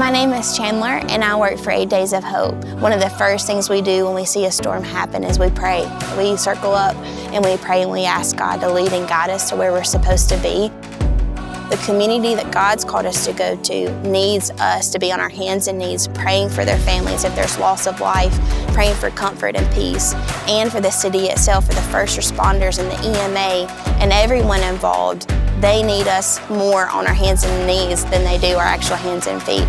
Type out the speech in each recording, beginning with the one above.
My name is Chandler, and I work for 8 Days of Hope. One of the first things we do when we see a storm happen is we pray. We circle up and we pray and we ask God to lead and guide us to where we're supposed to be. The community that God's called us to go to needs us to be on our hands and knees, praying for their families if there's loss of life, praying for comfort and peace, and for the city itself, for the first responders and the EMA and everyone involved. They need us more on our hands and knees than they do our actual hands and feet.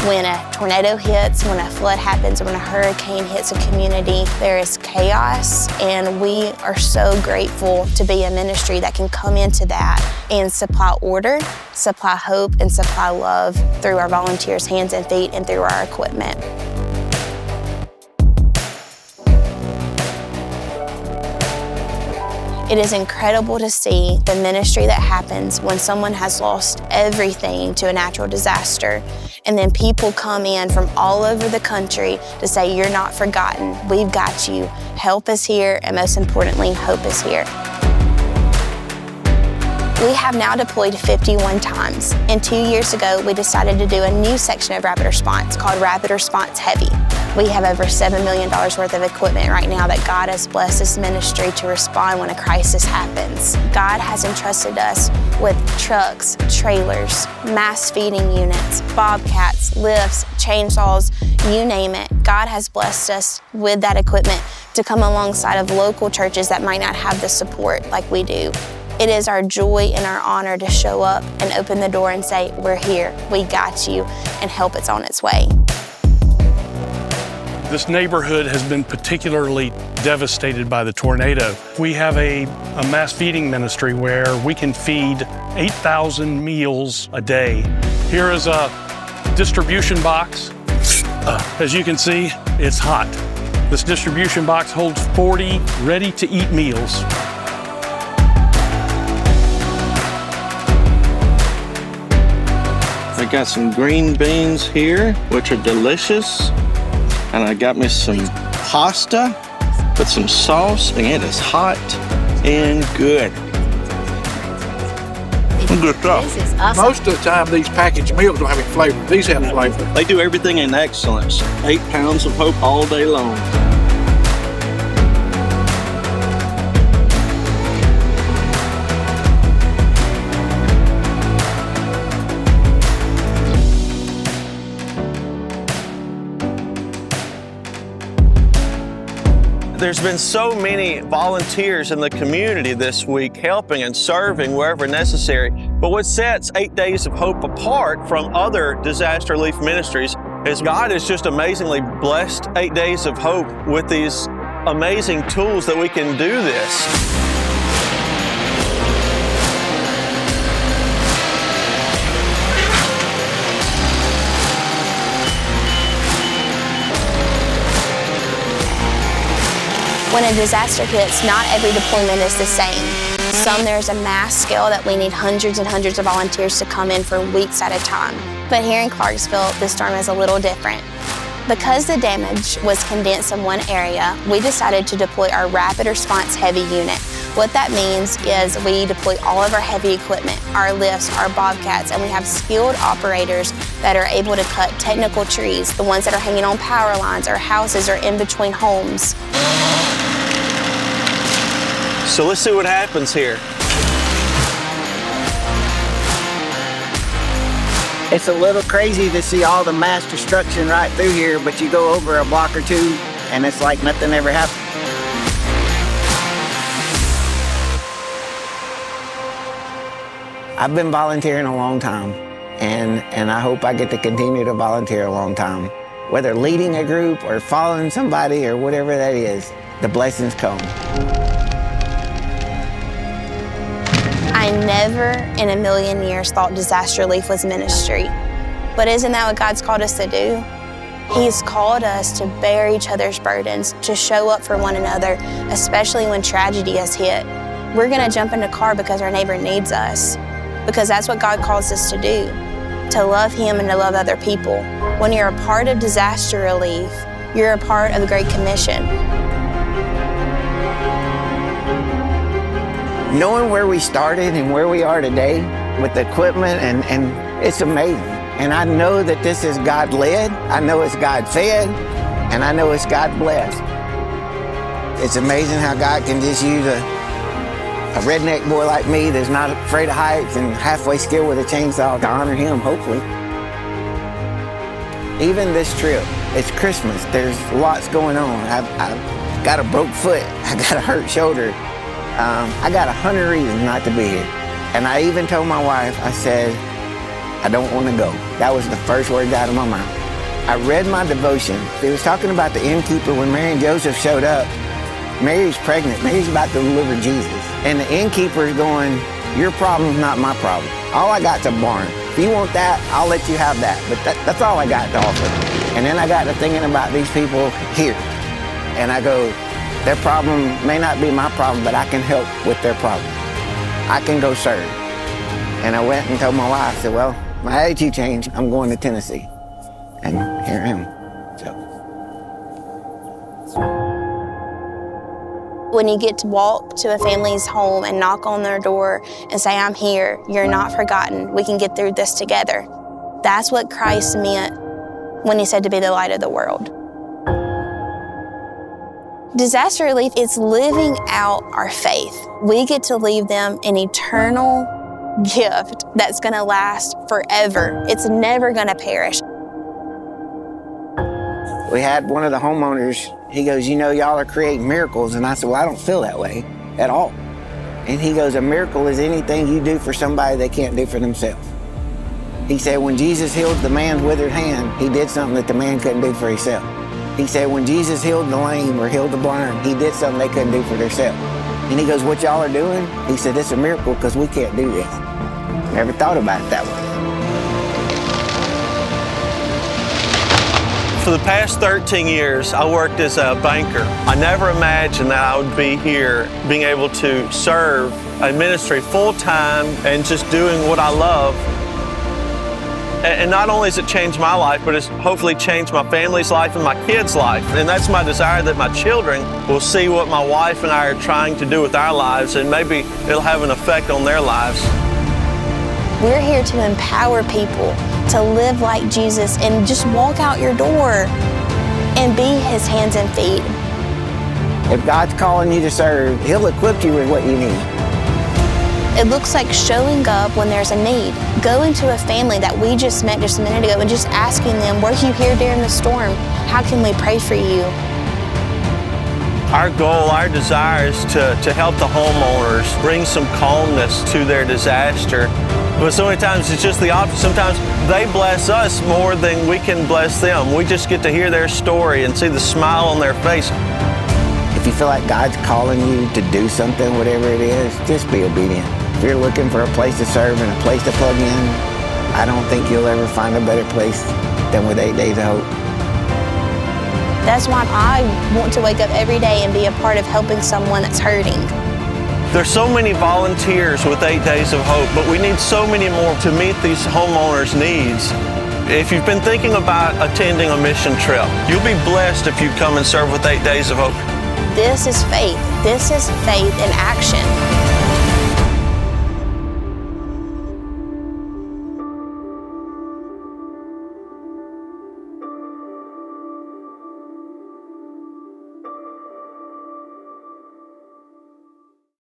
When a tornado hits, when a flood happens, when a hurricane hits a community, there is chaos, and we are so grateful to be a ministry that can come into that and supply order, supply hope, and supply love through our volunteers' hands and feet and through our equipment. It is incredible to see the ministry that happens when someone has lost everything to a natural disaster, and then people come in from all over the country to say, "You're not forgotten, we've got you, help is here, and most importantly, hope is here." We have now deployed 51 times, and 2 years ago, we decided to do a new section of Rapid Response called Rapid Response Heavy. We have over $7 million worth of equipment right now that God has blessed this ministry to respond when a crisis happens. God has entrusted us with trucks, trailers, mass feeding units, bobcats, lifts, chainsaws, you name it. God has blessed us with that equipment to come alongside of local churches that might not have the support like we do. It is our joy and our honor to show up and open the door and say, "We're here, we got you," and help is on its way. This neighborhood has been particularly devastated by the tornado. We have a mass feeding ministry where we can feed 8,000 meals a day. Here is a distribution box. As you can see, it's hot. This distribution box holds 40 ready-to-eat meals. I got some green beans here, which are delicious. And I got me some pasta with some sauce, and it is hot and good. Good stuff. This is awesome. Most of the time, these packaged meals don't have any flavor. These have flavor. They do everything in excellence. 8 pounds of hope all day long. There's been so many volunteers in the community this week helping and serving wherever necessary. But what sets 8 Days of Hope apart from other disaster relief ministries is God has just amazingly blessed 8 Days of Hope with these amazing tools that we can do this. When a disaster hits, not every deployment is the same. Some there's a mass scale that we need hundreds and hundreds of volunteers to come in for weeks at a time. But here in Clarksville, the storm is a little different. Because the damage was condensed in one area, we decided to deploy our Rapid Response Heavy unit. What that means is we deploy all of our heavy equipment, our lifts, our bobcats, and we have skilled operators that are able to cut technical trees, the ones that are hanging on power lines or houses or in between homes. So let's see what happens here. It's a little crazy to see all the mass destruction right through here, but you go over a block or two and it's like nothing ever happened. I've been volunteering a long time, and I hope I get to continue to volunteer a long time. Whether leading a group or following somebody or whatever that is, the blessings come. I never in a million years thought disaster relief was ministry. But isn't that what God's called us to do? He's called us to bear each other's burdens, to show up for one another, especially when tragedy has hit. We're gonna jump in the car because our neighbor needs us, because that's what God calls us to do, to love Him and to love other people. When you're a part of disaster relief, you're a part of the Great Commission. Knowing where we started and where we are today with the equipment, and it's amazing. And I know that this is God-led, I know it's God-fed, and I know it's God-blessed. It's amazing how God can just use a redneck boy like me that's not afraid of heights and halfway skilled with a chainsaw to honor him, hopefully. Even this trip, it's Christmas, there's lots going on. I've got a broke foot, I got a hurt shoulder. I got 100 reasons not to be here. And I even told my wife, I said, I don't want to go. That was the first words out of my mouth. I read my devotion. It was talking about the innkeeper when Mary and Joseph showed up. Mary's pregnant, Mary's about to deliver Jesus. And the innkeeper's going, your problem's not my problem. All I got's a barn. If you want that, I'll let you have that. But that's all I got to offer. And then I got to thinking about these people here. And I go, their problem may not be my problem, but I can help with their problem. I can go serve. And I went and told my wife, I said, well, my attitude changed. I'm going to Tennessee. And here I am. When you get to walk to a family's home and knock on their door and say, I'm here, you're not forgotten, we can get through this together. That's what Christ meant when he said to be the light of the world. Disaster relief is living out our faith. We get to leave them an eternal gift that's gonna last forever. It's never gonna perish. We had one of the homeowners, he goes, you know, y'all are creating miracles. And I said, well, I don't feel that way at all. And he goes, a miracle is anything you do for somebody they can't do for themselves. He said, when Jesus healed the man's withered hand, he did something that the man couldn't do for himself. He said, when Jesus healed the lame or healed the blind, he did something they couldn't do for themselves. And he goes, what y'all are doing? He said, it's a miracle because we can't do this. Never thought about it that way. For the past 13 years, I worked as a banker. I never imagined that I would be here, being able to serve a ministry full-time and just doing what I love. And not only has it changed my life, but it's hopefully changed my family's life and my kids' life. And that's my desire, that my children will see what my wife and I are trying to do with our lives, and maybe it'll have an effect on their lives. We're here to empower people to live like Jesus and just walk out your door and be his hands and feet. If God's calling you to serve, he'll equip you with what you need. It looks like showing up when there's a need. Going to a family that we just met just a minute ago and just asking them, were you here during the storm? How can we pray for you? Our goal, our desire is to help the homeowners bring some calmness to their disaster. But so many times it's just the opposite. Sometimes they bless us more than we can bless them. We just get to hear their story and see the smile on their face. If you feel like God's calling you to do something, whatever it is, just be obedient. If you're looking for a place to serve and a place to plug in, I don't think you'll ever find a better place than with 8 Days of Hope. That's why I want to wake up every day and be a part of helping someone that's hurting. There's so many volunteers with 8 Days of Hope, but we need so many more to meet these homeowners' needs. If you've been thinking about attending a mission trip, you'll be blessed if you come and serve with 8 Days of Hope. This is faith. This is faith in action.